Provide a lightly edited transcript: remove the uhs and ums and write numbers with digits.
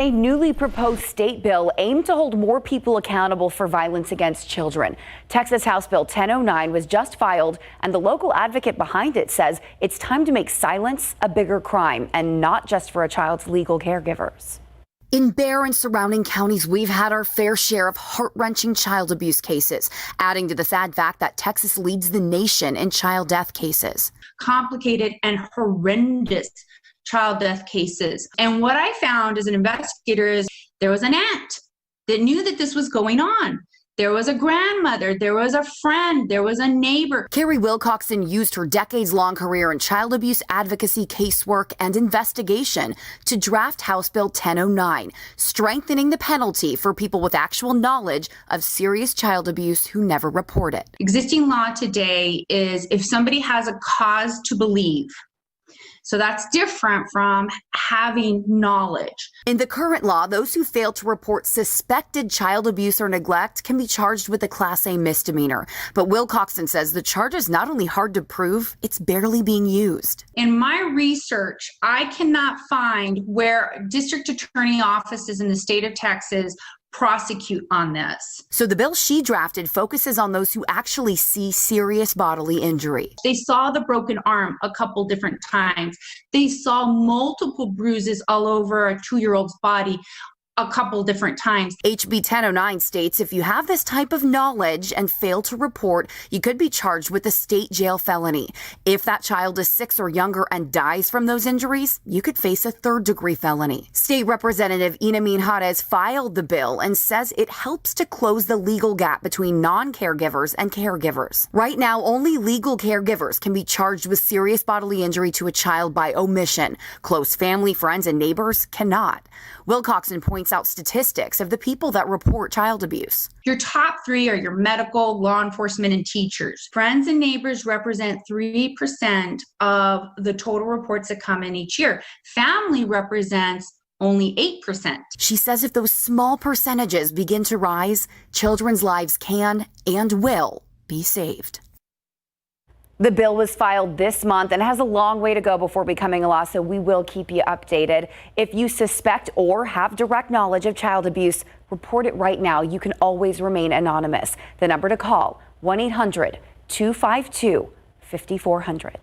A newly proposed state bill aimed to hold more people accountable for violence against children. Texas House Bill 1009 was just filed, and the local advocate behind it says it's time to make silence a bigger crime, and not just for a child's legal caregivers. In Bexar and surrounding counties, we've had our fair share of heart-wrenching child abuse cases, adding to the sad fact that Texas leads the nation in child death cases. Complicated and horrendous child death cases. And what I found as an investigator is there was an aunt that knew that this was going on. There was a grandmother, there was a friend, there was a neighbor. Carrie Wilcoxon used her decades-long career in child abuse advocacy, casework, and investigation to draft House Bill 1009, strengthening the penalty for people with actual knowledge of serious child abuse who never report it. Existing law today is if somebody has a cause to believe. So that's different from having knowledge. In the current law, those who fail to report suspected child abuse or neglect can be charged with a Class A misdemeanor. But Wilcoxon says the charge is not only hard to prove, it's barely being used. In my research, I cannot find where district attorney offices in the state of Texas prosecute on this. So the bill she drafted focuses on those who actually see serious bodily injury. They saw the broken arm a couple different times. They saw multiple bruises all over a 2-year-old's body a couple different times. HB 1009 states if you have this type of knowledge and fail to report, you could be charged with a state jail felony. If that child is 6 or younger and dies from those injuries, you could face a 3rd-degree felony. State Representative Ina Minjarez filed the bill and says it helps to close the legal gap between non-caregivers and caregivers. Right now, only legal caregivers can be charged with serious bodily injury to a child by omission. Close family, friends, and neighbors cannot. Wilcoxon points out statistics of the people that report child abuse. Your top 3 are your medical, law enforcement, and teachers. Friends and neighbors represent 3% of the total reports that come in each year. Family represents only 8%. She says if those small percentages begin to rise, children's lives can and will be saved. The bill was filed this month and has a long way to go before becoming a law, so we will keep you updated. If you suspect or have direct knowledge of child abuse, report it right now. You can always remain anonymous. The number to call, 1-800-252-5400.